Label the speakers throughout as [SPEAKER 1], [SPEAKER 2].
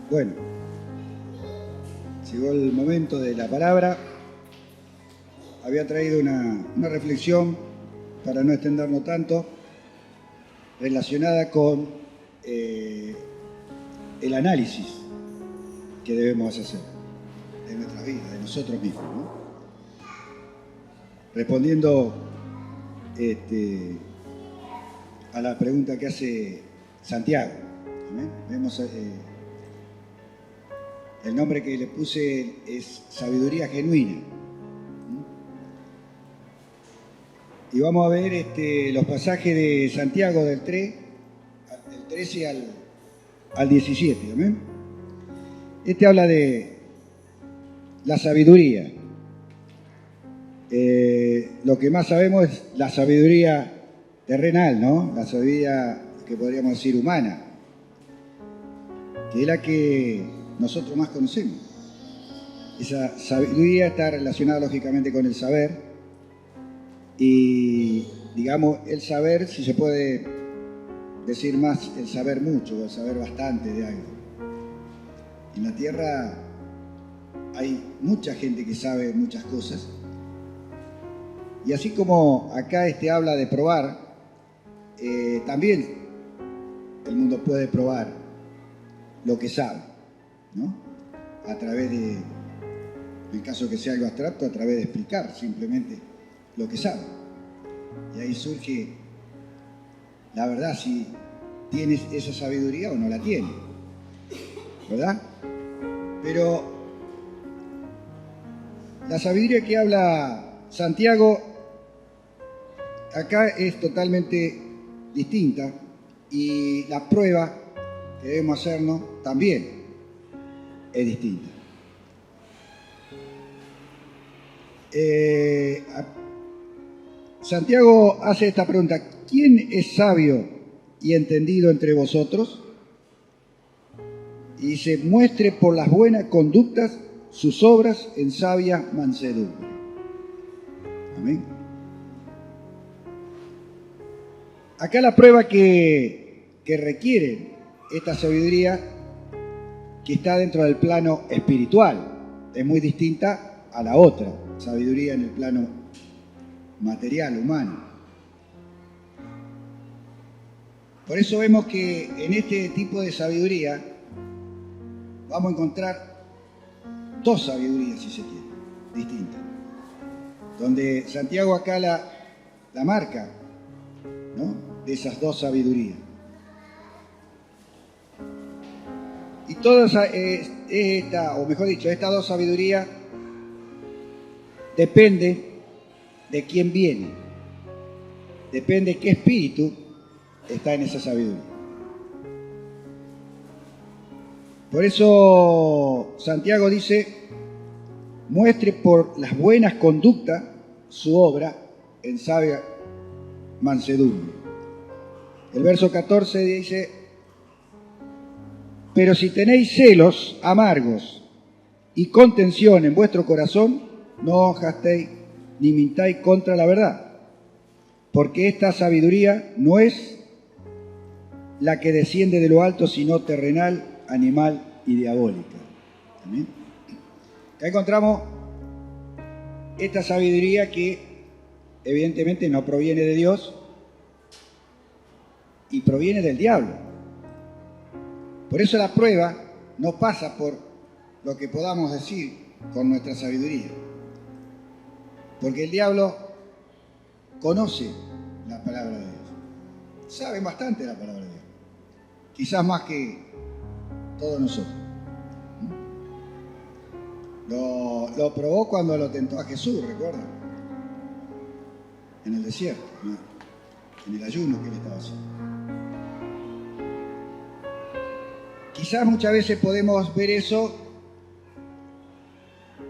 [SPEAKER 1] Bueno, llegó el momento de la palabra. Había traído una reflexión, para no extendernos tanto, relacionada con el análisis que debemos hacer de nuestra vida, de nosotros mismos, ¿no? Respondiendo a la pregunta que hace Santiago. ¿Amén? Vemos el nombre que le puse es sabiduría genuina. Y vamos a ver los pasajes de Santiago del 13 al 17. ¿Amén? Habla de la sabiduría. Lo que más sabemos es la sabiduría terrenal, ¿no? La sabiduría que podríamos decir humana, que es la que nosotros más conocemos. Esa sabiduría está relacionada lógicamente con el saber y, digamos, el saber, si se puede decir más, el saber mucho o el saber bastante de algo. En la tierra hay mucha gente que sabe muchas cosas. Y así como acá habla de probar, también el mundo puede probar lo que sabe, ¿no? A través de, en caso que sea algo abstracto, a través de explicar simplemente lo que sabe. Y ahí surge la verdad, si tienes esa sabiduría o no la tienes, ¿verdad? Pero la sabiduría que habla Santiago acá es totalmente distinta, y la prueba que debemos hacernos también es distinta. Santiago hace esta pregunta: ¿quién es sabio y entendido entre vosotros? Y dice: muestre por las buenas conductas sus obras en sabia mansedumbre. Amén. Acá la prueba que requiere esta sabiduría, que está dentro del plano espiritual, es muy distinta a la otra, sabiduría en el plano material, humano. Por eso vemos que en este tipo de sabiduría vamos a encontrar dos sabidurías, si se quiere, distintas. Donde Santiago acá la marca, ¿no?, de esas dos sabidurías. Y todas o mejor dicho, estas dos sabidurías dependen de quién viene, depende qué espíritu está en esa sabiduría. Por eso Santiago dice: muestre por las buenas conductas su obra en sabia mansedumbre. El verso 14 dice: pero si tenéis celos amargos y contención en vuestro corazón, no os gastéis ni mintáis contra la verdad, porque esta sabiduría no es la que desciende de lo alto, sino terrenal, animal y diabólica. ¿Amén? Acá encontramos esta sabiduría que evidentemente no proviene de Dios y proviene del diablo. Por eso la prueba no pasa por lo que podamos decir con nuestra sabiduría, porque el diablo conoce la palabra de Dios, sabe bastante la palabra de Dios, quizás más que todos nosotros. Lo probó cuando lo tentó a Jesús, ¿recuerdan? En el desierto, ¿no?, en el ayuno que él estaba haciendo. Quizás muchas veces podemos ver eso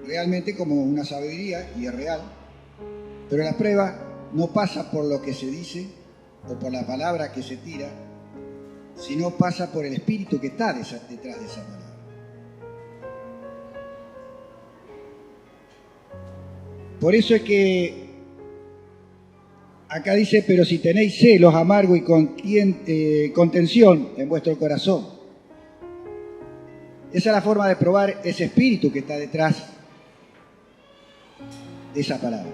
[SPEAKER 1] realmente como una sabiduría, y es real, pero la prueba no pasa por lo que se dice o por la palabra que se tira, sino pasa por el espíritu que está detrás de esa palabra. Por eso es que acá dice: pero si tenéis celos amargos y contención en vuestro corazón. Esa es la forma de probar ese espíritu que está detrás de esa palabra.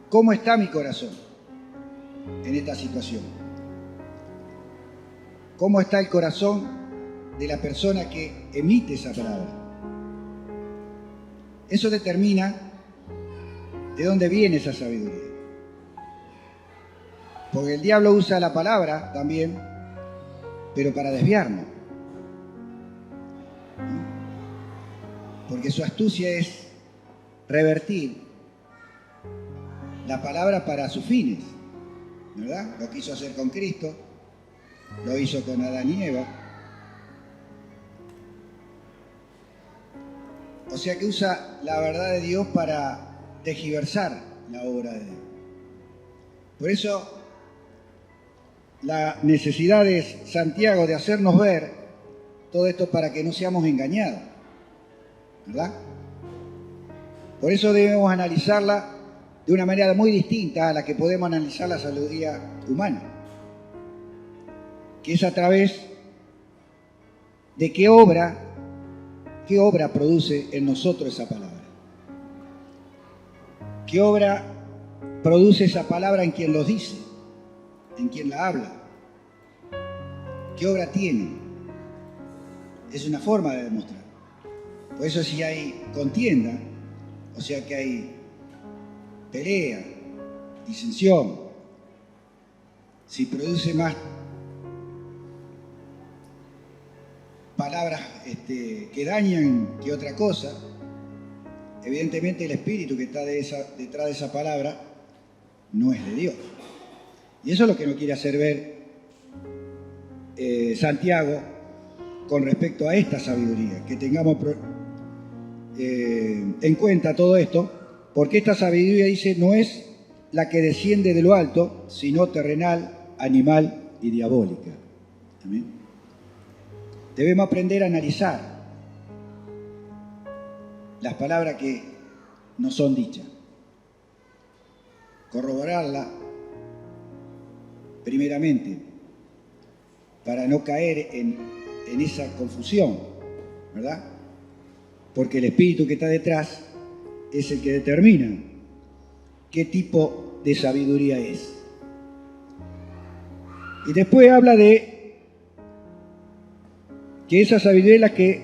[SPEAKER 1] ¿Cómo está mi corazón en esta situación? ¿Cómo está el corazón de la persona que emite esa palabra? Eso determina de dónde viene esa sabiduría. Porque el diablo usa la palabra también, pero para desviarnos. Porque su astucia es revertir la palabra para sus fines, ¿verdad? Lo quiso hacer con Cristo, lo hizo con Adán y Eva. O sea que usa la verdad de Dios para tergiversar la obra de Dios. Por eso la necesidad de Santiago de hacernos ver todo esto para que no seamos engañados, ¿verdad? Por eso debemos analizarla de una manera muy distinta a la que podemos analizar la sabiduría humana, que es a través de qué obra produce en nosotros esa palabra. ¿Qué obra produce esa palabra en quien los dice, en quien la habla? ¿Qué obra tiene? Es una forma de demostrar. Por eso si hay contienda, o sea que hay pelea, disensión, si produce más palabras que dañan que otra cosa, evidentemente el espíritu que está detrás de esa palabra no es de Dios. Y eso es lo que nos quiere hacer ver Santiago con respecto a esta sabiduría, que tengamos en cuenta todo esto, porque esta sabiduría, dice, no es la que desciende de lo alto, sino terrenal, animal y diabólica. ¿Amén? Debemos aprender a analizar las palabras que nos son dichas, corroborarlas primeramente para no caer en esa confusión, ¿verdad? Porque el espíritu que está detrás es el que determina qué tipo de sabiduría es. Y después habla de que esa sabiduría es la que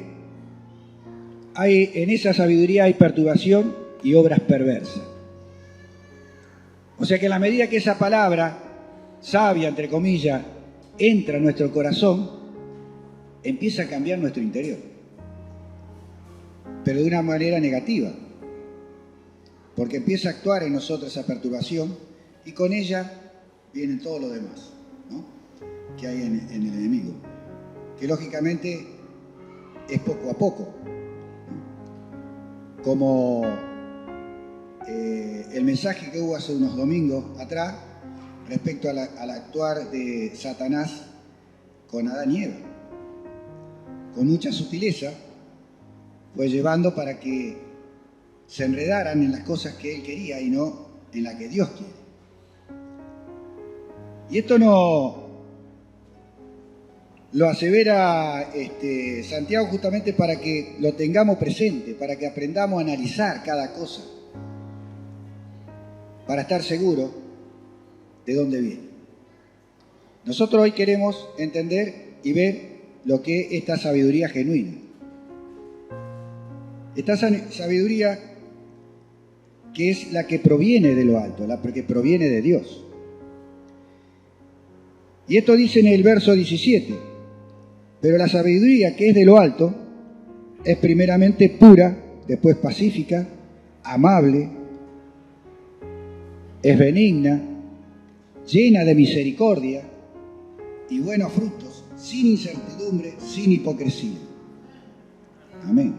[SPEAKER 1] hay, en esa sabiduría hay perturbación y obras perversas. O sea que a la medida que esa palabra sabia, entre comillas, entra en nuestro corazón, empieza a cambiar nuestro interior, pero de una manera negativa, porque empieza a actuar en nosotros esa perturbación y con ella vienen todo lo demás, ¿no?, que hay en el enemigo, que lógicamente es poco a poco, ¿no? Como el mensaje que hubo hace unos domingos atrás respecto al actuar de Satanás con Adán y Eva. Con mucha sutileza fue llevando para que se enredaran en las cosas que él quería y no en las que Dios quiere. Y esto no lo asevera Santiago justamente para que lo tengamos presente, para que aprendamos a analizar cada cosa, para estar seguros de dónde viene. Nosotros hoy queremos entender y ver lo que es esta sabiduría genuina. Esta sabiduría que es la que proviene de lo alto, la que proviene de Dios. Y esto dice en el verso 17, pero la sabiduría que es de lo alto es primeramente pura, después pacífica, amable, es benigna, llena de misericordia y buenos frutos, sin incertidumbre, sin hipocresía. Amén.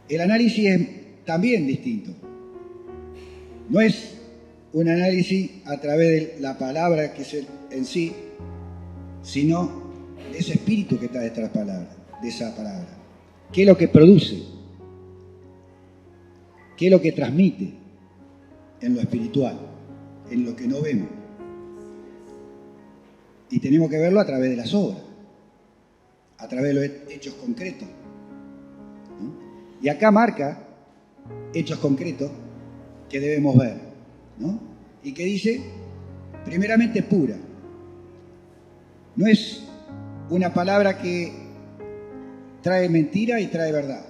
[SPEAKER 1] El análisis es también distinto. No es un análisis a través de la palabra que es en sí, sino de ese espíritu que está detrás de esa palabra. ¿Qué es lo que produce? ¿Qué es lo que transmite en lo espiritual, en lo que no vemos? Y tenemos que verlo a través de las obras. a través de los hechos concretos, ¿no? Y acá marca hechos concretos que debemos ver, ¿no? Y que dice, primeramente pura. No es una palabra que trae mentira y trae verdad.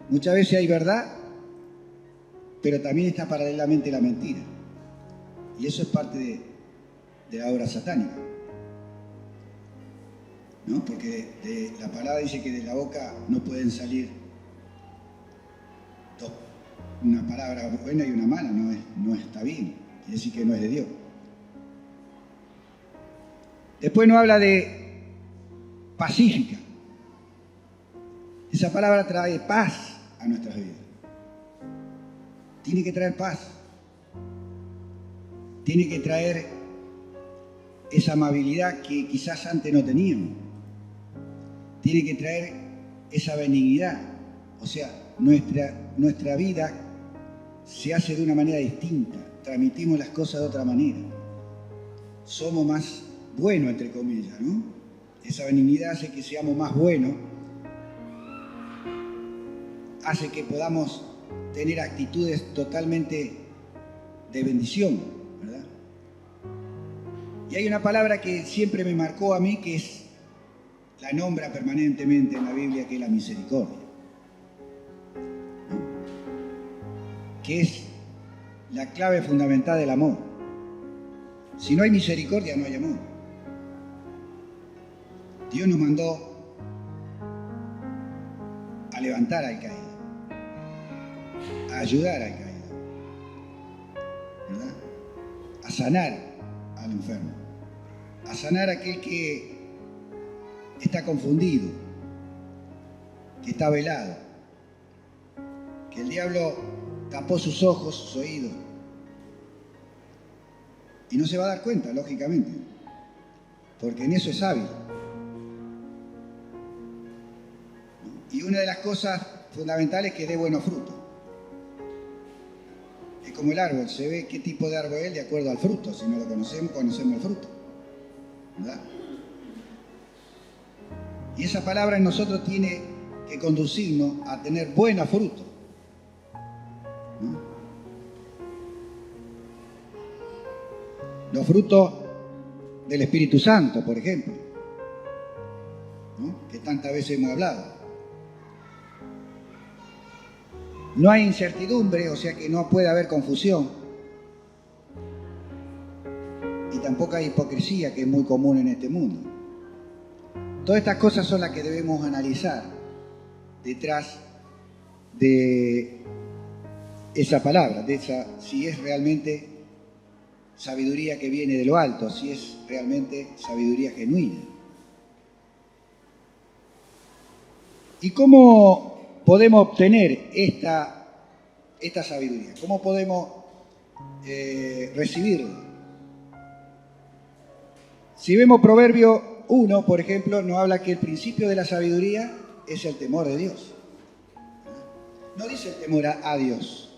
[SPEAKER 1] Muchas veces hay verdad, pero también está paralelamente la mentira. Y eso es parte de la obra satánica, ¿no? Porque la palabra dice que de la boca no pueden salir una palabra buena y una mala, no está bien, quiere decir que no es de Dios. Después nos habla de pacífica. Esa palabra trae paz a nuestras vidas. Tiene que traer paz. Tiene que traer esa amabilidad que quizás antes no teníamos. Tiene que traer esa benignidad. O sea, nuestra vida se hace de una manera distinta. Transmitimos las cosas de otra manera. Somos más buenos, entre comillas, ¿no? Esa benignidad hace que seamos más buenos. Hace que podamos tener actitudes totalmente de bendición, ¿verdad? Y hay una palabra que siempre me marcó a mí, que la nombra permanentemente en la Biblia, que es la misericordia, ¿no? Que es la clave fundamental del amor. Si no hay misericordia, no hay amor. Dios nos mandó a levantar al caído, a ayudar al caído, ¿verdad? A sanar al enfermo, a sanar a aquel que está confundido, que está velado, que el diablo tapó sus ojos, sus oídos, y no se va a dar cuenta, lógicamente, porque en eso es hábil. Y una de las cosas fundamentales es que dé buenos frutos. Es como el árbol, se ve qué tipo de árbol es de acuerdo al fruto. Si no lo conocemos, conocemos el fruto, ¿verdad? Y esa palabra en nosotros tiene que conducirnos a tener buenos frutos, ¿no? Los frutos del Espíritu Santo, por ejemplo, ¿no? Que tantas veces hemos hablado. No hay incertidumbre, o sea que no puede haber confusión. Y tampoco hay hipocresía, que es muy común en este mundo. Todas estas cosas son las que debemos analizar detrás de esa palabra, si es realmente sabiduría que viene de lo alto, si es realmente sabiduría genuina. ¿Y cómo podemos obtener esta sabiduría? ¿Cómo podemos recibirla? Si vemos Proverbio 1, por ejemplo, nos habla que el principio de la sabiduría es el temor de Dios. No dice el temor a Dios,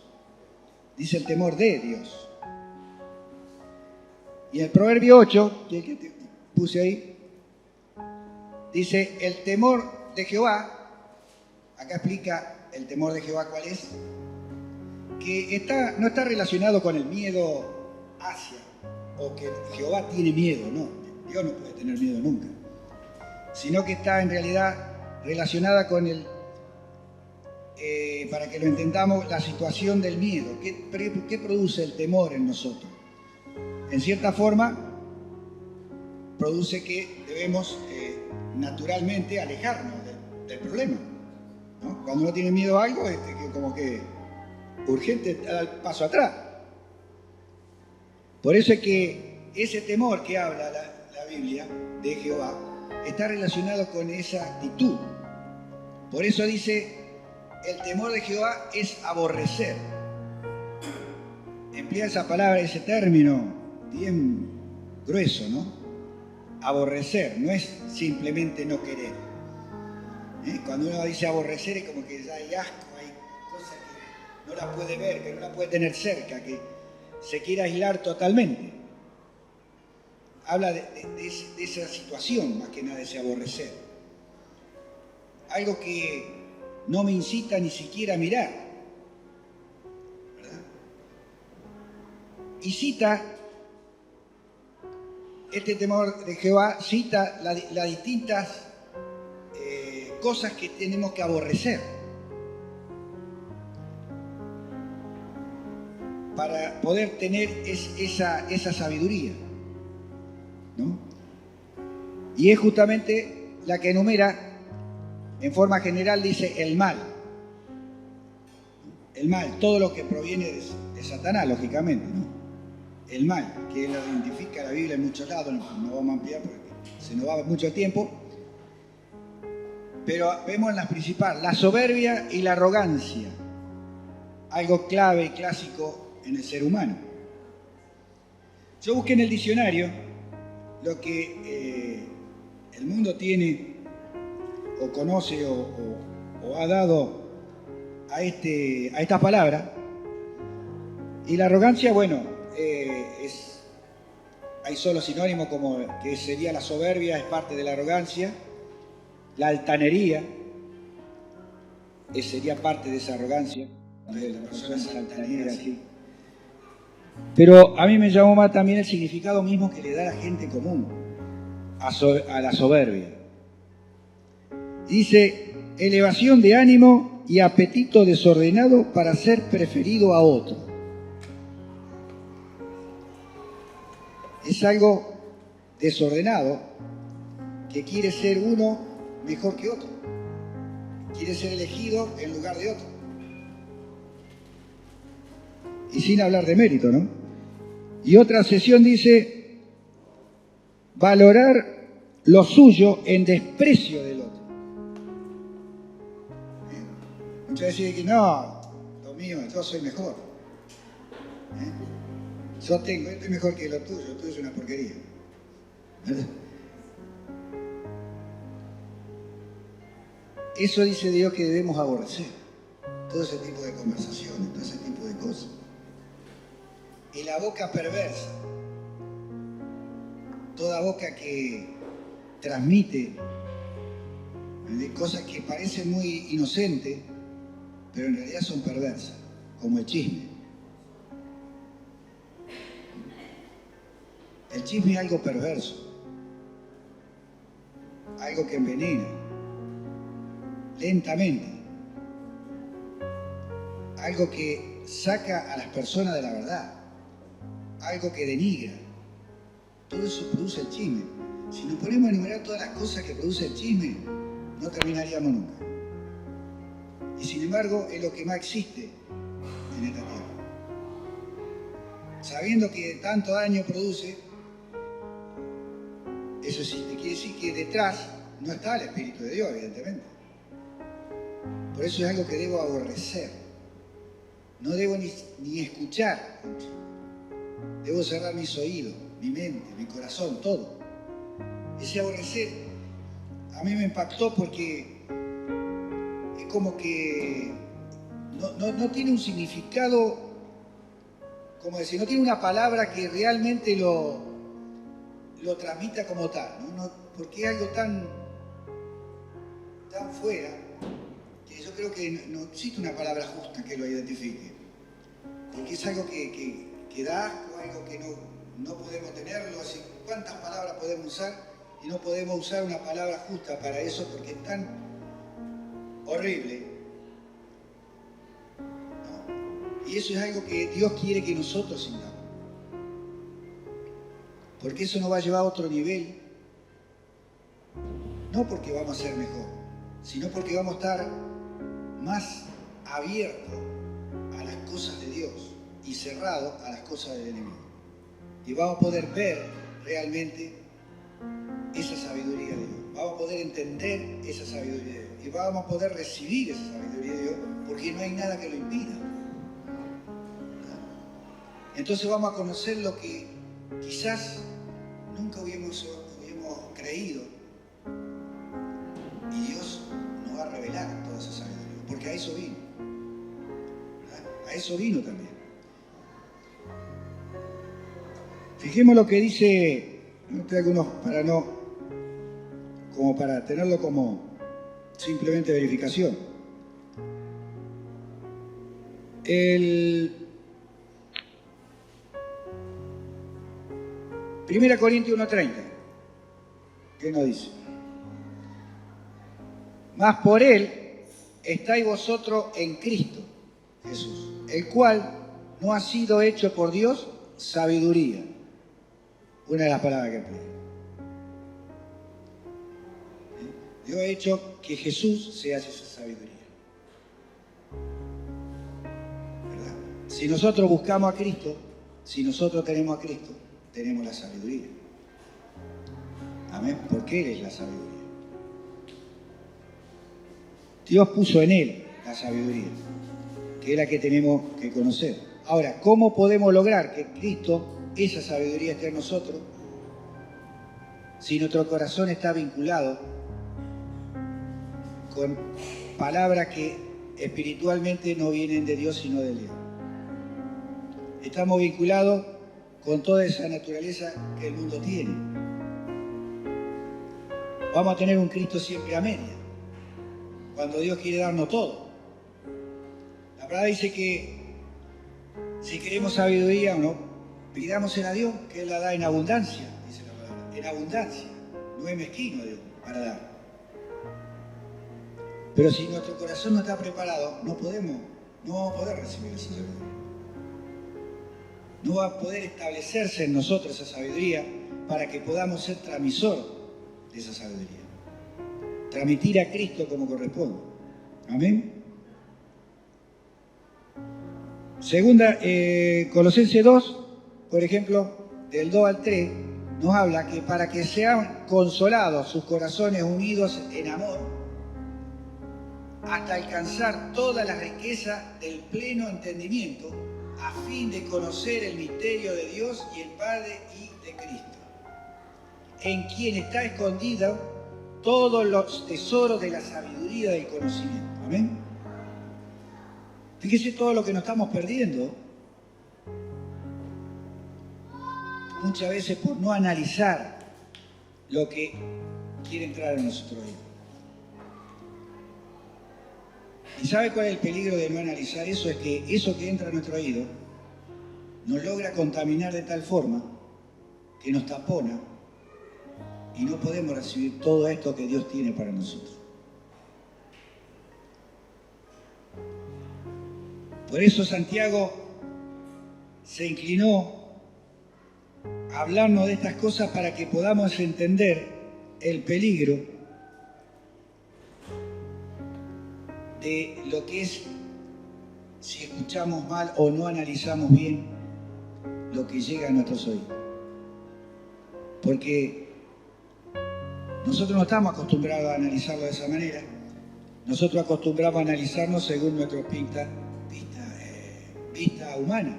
[SPEAKER 1] dice el temor de Dios. Y el Proverbio 8, que te puse ahí, dice el temor de Jehová. Acá explica el temor de Jehová cuál es, que no está relacionado con el miedo hacia, o que Jehová tiene miedo, no, Dios no puede tener miedo nunca, sino que está en realidad relacionada con para que lo entendamos, la situación del miedo. ¿Qué produce el temor en nosotros? En cierta forma, produce que debemos naturalmente alejarnos del problema, ¿no? Cuando uno tiene miedo a algo, es como que urgente dar el paso atrás. Por eso es que ese temor que habla la Biblia de Jehová está relacionado con esa actitud. Por eso dice, el temor de Jehová es aborrecer. Emplea esa palabra, ese término bien grueso, ¿no? Aborrecer, no es simplemente no querer. Cuando uno dice aborrecer es como que ya hay asco, hay cosas que no la puede ver, que no la puede tener cerca, que se quiere aislar totalmente. habla de esa situación, más que nada de ese aborrecer. Algo que no me incita ni siquiera a mirar, ¿verdad? Y cita, este temor de Jehová cita las distintas cosas que tenemos que aborrecer para poder tener esa sabiduría, ¿no? Y es justamente la que enumera en forma general, dice el mal. El mal, todo lo que proviene de Satanás, lógicamente, ¿no? El mal, que lo identifica la Biblia en muchos lados, no vamos a ampliar porque se nos va mucho tiempo, pero vemos en las principales, la soberbia y la arrogancia, algo clave y clásico en el ser humano. Yo busqué en el diccionario lo que el mundo tiene o conoce o ha dado a esta palabra, y la arrogancia, bueno, hay solo sinónimos como que sería la soberbia, es parte de la arrogancia, la altanería sería parte de esa arrogancia, la persona es altanera, sí. Pero a mí me llamó más también el significado mismo que le da la gente común a la soberbia. Dice, elevación de ánimo y apetito desordenado para ser preferido a otro. Es algo desordenado que quiere ser uno mejor que otro. Quiere ser elegido en lugar de otro. Y sin hablar de mérito, ¿no? Y otra sesión dice, valorar lo suyo en desprecio del otro. Muchas veces dicen que no, lo mío, yo soy mejor. Yo estoy mejor que lo tuyo es una porquería. ¿Verdad? Eso dice Dios que debemos aborrecer. Todo ese tipo de conversaciones, todo ese tipo de cosas. Y la boca perversa, toda boca que transmite de cosas que parecen muy inocentes, pero en realidad son perversas, como el chisme. El chisme es algo perverso, algo que envenena lentamente, algo que saca a las personas de la verdad, algo que denigra. Todo eso produce el chisme. Si nos ponemos a enumerar todas las cosas que produce el chisme, no terminaríamos nunca. Y sin embargo, es lo que más existe en esta tierra. Sabiendo que tanto daño produce, eso sí, te quiere decir que detrás no está el Espíritu de Dios, evidentemente. Por eso es algo que debo aborrecer. No debo ni escuchar. Debo cerrar mis oídos, mi mente, mi corazón, todo. Ese aborrecer a mí me impactó porque es como que no tiene un significado, como decir, no tiene una palabra que realmente lo transmita como tal, ¿no? Porque es algo tan fuera que yo creo que no existe una palabra justa que lo identifique. Porque es algo que da asco, algo que no podemos tenerlo. Así, ¿cuántas palabras podemos usar? Y no podemos usar una palabra justa para eso porque es tan horrible, ¿no? Y eso es algo que Dios quiere que nosotros sintamos. Porque eso nos va a llevar a otro nivel. No porque vamos a ser mejor, sino porque vamos a estar más abiertos a las cosas de Dios y cerrados a las cosas del enemigo. Y vamos a poder ver realmente esa sabiduría de Dios. Vamos a poder entender esa sabiduría de Dios. Y vamos a poder recibir esa sabiduría de Dios porque no hay nada que lo impida. Entonces vamos a conocer lo que quizás nunca hubiéramos creído. Y Dios nos va a revelar toda esa sabiduría. Porque a eso vino. ¿Verdad? A eso vino también. Fijemos lo que dice algunos para tenerlo como simplemente verificación. El 1 Corintios 1:30, ¿qué nos dice? Mas por Él estáis vosotros en Cristo Jesús, el cual no ha sido hecho por Dios sabiduría. Una de las palabras que emplea. Dios ha hecho que Jesús sea esa sabiduría. ¿Verdad? Si nosotros buscamos a Cristo, si nosotros tenemos a Cristo, tenemos la sabiduría. Amén. Porque Él es la sabiduría. Dios puso en Él la sabiduría, que es la que tenemos que conocer. Ahora, ¿cómo podemos lograr que Cristo, esa sabiduría, esté en nosotros si nuestro corazón está vinculado con palabras que espiritualmente no vienen de Dios sino del diablo? Estamos vinculados con toda esa naturaleza que el mundo tiene. Vamos a tener un Cristo siempre a media, cuando Dios quiere darnos todo. La palabra dice que si queremos sabiduría o no, pidámosela a Dios, que Él la da en abundancia, dice la palabra, en abundancia. No es mezquino Dios para dar. Pero si nuestro corazón no está preparado, no vamos a poder recibir esa sabiduría. No va a poder establecerse en nosotros esa sabiduría para que podamos ser transmisor de esa sabiduría. Transmitir a Cristo como corresponde. Amén. Segunda, Colosenses 2, por ejemplo, del 2 al 3, nos habla que para que sean consolados sus corazones unidos en amor, hasta alcanzar toda la riqueza del pleno entendimiento, a fin de conocer el misterio de Dios y el Padre y de Cristo, en quien está escondido todos los tesoros de la sabiduría y del conocimiento. Amén. Fíjese todo lo que nos estamos perdiendo muchas veces por no analizar lo que quiere entrar en nuestro oído. ¿Y sabe cuál es el peligro de no analizar eso? Es que eso que entra en nuestro oído nos logra contaminar de tal forma que nos tapona y no podemos recibir todo esto que Dios tiene para nosotros. Por eso Santiago se inclinó a hablarnos de estas cosas para que podamos entender el peligro de lo que es si escuchamos mal o no analizamos bien lo que llega a nuestros oídos. Porque nosotros no estamos acostumbrados a analizarlo de esa manera. Nosotros acostumbramos a analizarnos según nuestra vista humana,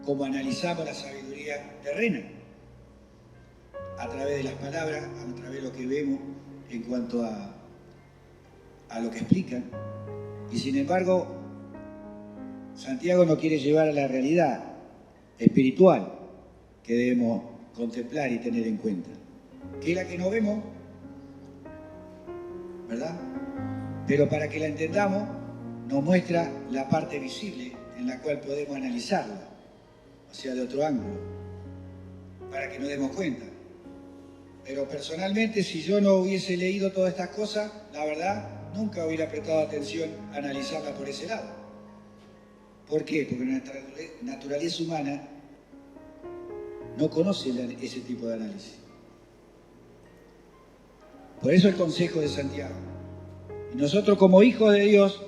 [SPEAKER 1] como analizamos la sabiduría terrena, a través de las palabras, a través de lo que vemos en cuanto a lo que explican. Y sin embargo, Santiago nos quiere llevar a la realidad espiritual que debemos contemplar y tener en cuenta, que es la que no vemos, ¿verdad? Pero para que la entendamos, nos muestra la parte visible en la cual podemos analizarla, o sea, de otro ángulo, para que nos demos cuenta. Pero personalmente, si yo no hubiese leído todas estas cosas, la verdad, nunca hubiera prestado atención a analizarla por ese lado. ¿Por qué? Porque nuestra naturaleza humana no conoce ese tipo de análisis. Por eso el consejo de Santiago. Y nosotros como hijos de Dios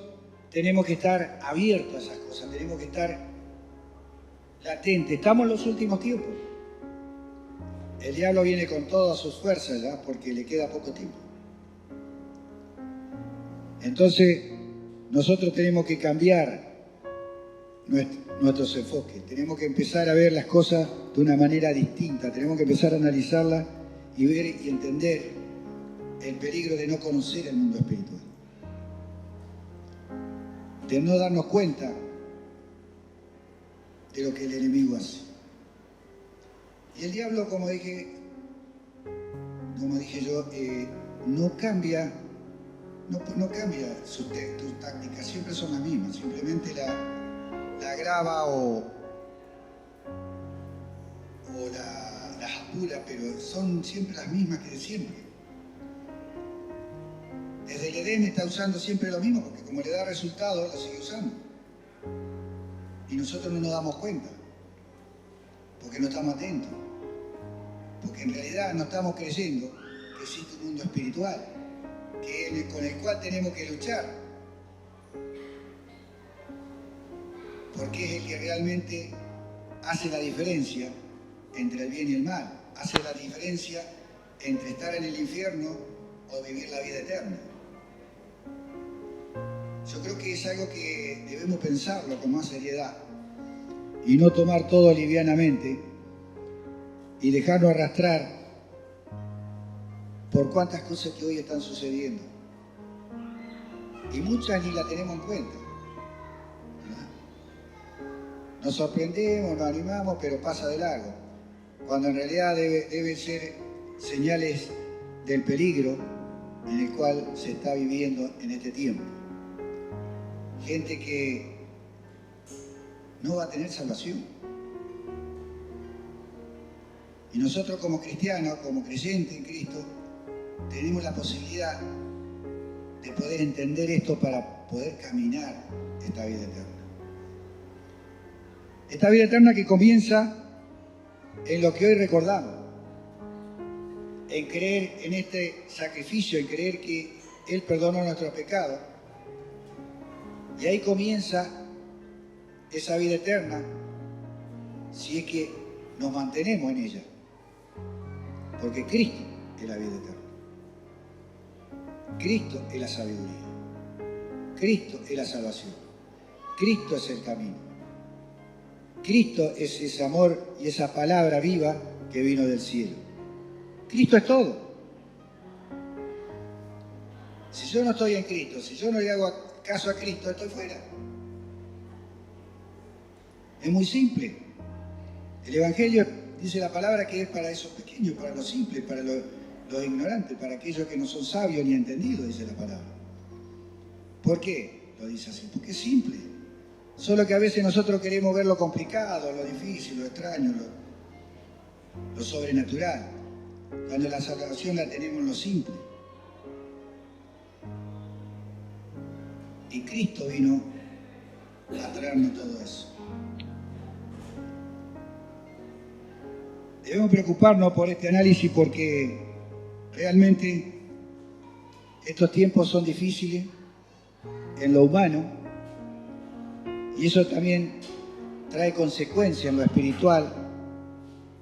[SPEAKER 1] tenemos que estar abiertos a esas cosas, tenemos que estar latentes. Estamos en los últimos tiempos. El diablo viene con todas sus fuerzas ya, porque le queda poco tiempo. Entonces, nosotros tenemos que cambiar nuestros enfoques. Tenemos que empezar a ver las cosas de una manera distinta. Tenemos que empezar a analizarlas y ver y entender el peligro de no conocer el mundo espiritual. De no darnos cuenta de lo que el enemigo hace. Y el diablo, como dije, como dije yo, no cambia tus tácticas, siempre son las mismas, simplemente la agrava o las apura, pero son siempre las mismas que de siempre. Desde el Edén está usando siempre lo mismo, porque como le da resultado, lo sigue usando. Y nosotros no nos damos cuenta, porque no estamos atentos, porque en realidad no estamos creyendo que existe un mundo espiritual, con el cual tenemos que luchar, porque es el que realmente hace la diferencia entre el bien y el mal, hace la diferencia entre estar en el infierno o vivir la vida eterna. Yo creo que es algo que debemos pensarlo con más seriedad y no tomar todo livianamente y dejarnos arrastrar por cuántas cosas que hoy están sucediendo. Y muchas ni la tenemos en cuenta. Nos sorprendemos, nos animamos, pero pasa de largo. Cuando en realidad deben ser señales del peligro en el cual se está viviendo en este tiempo. Gente que no va a tener salvación. Y nosotros como cristianos, como creyentes en Cristo, tenemos la posibilidad de poder entender esto para poder caminar esta vida eterna. Esta vida eterna que comienza en lo que hoy recordamos, en creer en este sacrificio, en creer que Él perdonó nuestros pecados. Y ahí comienza esa vida eterna, si es que nos mantenemos en ella. Porque Cristo es la vida eterna. Cristo es la sabiduría. Cristo es la salvación. Cristo es el camino. Cristo es ese amor y esa palabra viva que vino del cielo. Cristo es todo. Si yo no estoy en Cristo, si yo no le hago caso a Cristo, estoy fuera. Es muy simple. El Evangelio dice la palabra que es para esos pequeños, para los simples, para los ignorantes, para aquellos que no son sabios ni entendidos, dice la palabra. ¿Por qué lo dice así? Porque es simple. Solo que a veces nosotros queremos ver lo complicado, lo difícil, lo extraño, lo sobrenatural, cuando la salvación la tenemos en lo simple. Y Cristo vino a traernos todo eso. Debemos preocuparnos por este análisis porque realmente estos tiempos son difíciles en lo humano y eso también trae consecuencias en lo espiritual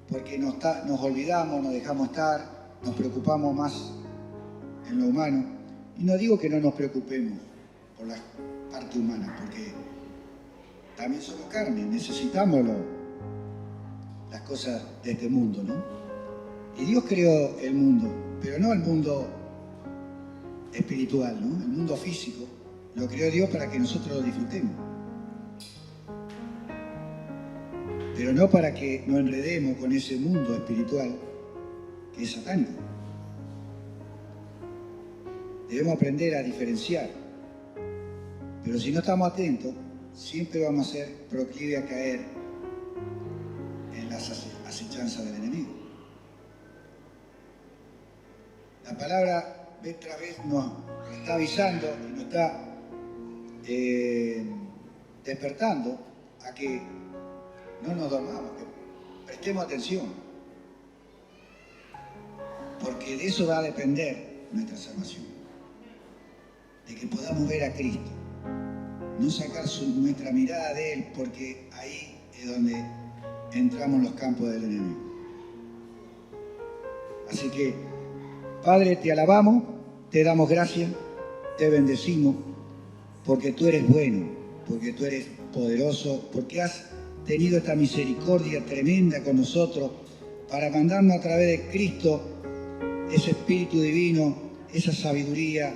[SPEAKER 1] porque nos olvidamos, nos dejamos estar, nos preocupamos más en lo humano. Y no digo que no nos preocupemos por la parte humana, porque también somos carne, necesitamos las cosas de este mundo, ¿no? Y Dios creó el mundo, pero no el mundo espiritual, ¿no? El mundo físico lo creó Dios para que nosotros lo disfrutemos, pero no para que nos enredemos con ese mundo espiritual que es satánico. Debemos aprender a diferenciar, pero si no estamos atentos, siempre vamos a ser proclives a caer en las acechanzas del enemigo. La palabra vez tras vez nos está avisando y nos está despertando a que no nos dormamos, que prestemos atención, porque de eso va a depender nuestra salvación, de que podamos ver a Cristo, no sacar nuestra mirada de Él, porque ahí es donde entramos en los campos del enemigo. Así que, Padre, te alabamos, te damos gracias, te bendecimos, porque tú eres bueno, porque tú eres poderoso, porque has tenido esta misericordia tremenda con nosotros para mandarnos a través de Cristo ese Espíritu Divino, esa sabiduría,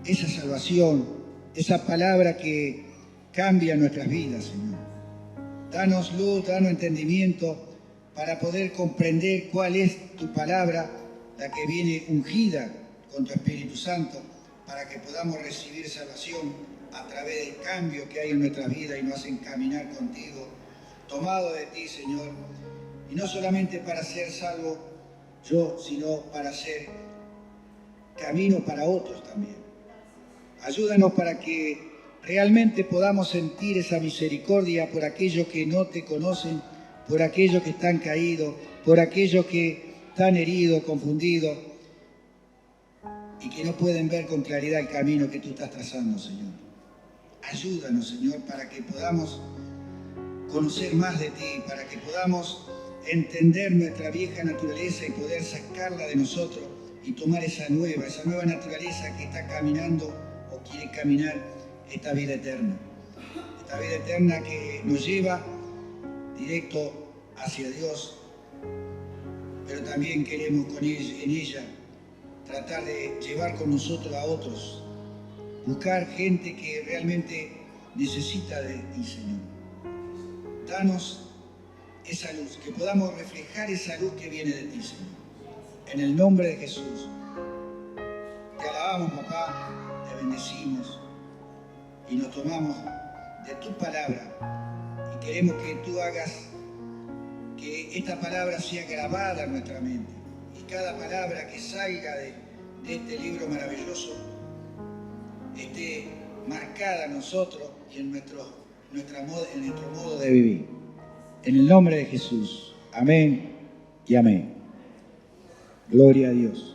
[SPEAKER 1] esa salvación, esa palabra que cambia nuestras vidas, Señor. Danos luz, danos entendimiento para poder comprender cuál es tu palabra, la que viene ungida con tu Espíritu Santo, para que podamos recibir salvación a través del cambio que hay en nuestra vida y nos hacen caminar contigo, tomado de ti, Señor. Y no solamente para ser salvo yo, sino para ser camino para otros también. Ayúdanos para que realmente podamos sentir esa misericordia por aquellos que no te conocen, por aquellos que están caídos, por aquellos que están heridos, confundidos y que no pueden ver con claridad el camino que tú estás trazando, Señor. Ayúdanos, Señor, para que podamos conocer más de ti, para que podamos entender nuestra vieja naturaleza y poder sacarla de nosotros y tomar esa nueva naturaleza que está caminando o quiere caminar esta vida eterna. Esta vida eterna que nos lleva directo hacia Dios, pero también queremos con ella, en ella tratar de llevar con nosotros a otros, buscar gente que realmente necesita de ti, Señor. Danos esa luz, que podamos reflejar esa luz que viene de ti, Señor. En el nombre de Jesús. Te alabamos, papá, te bendecimos y nos tomamos de tu palabra y queremos que tú hagas que esta palabra sea grabada en nuestra mente y cada palabra que salga de este libro maravilloso esté marcada en nosotros y en nuestro modo de vivir. En el nombre de Jesús. Amén y amén. Gloria a Dios.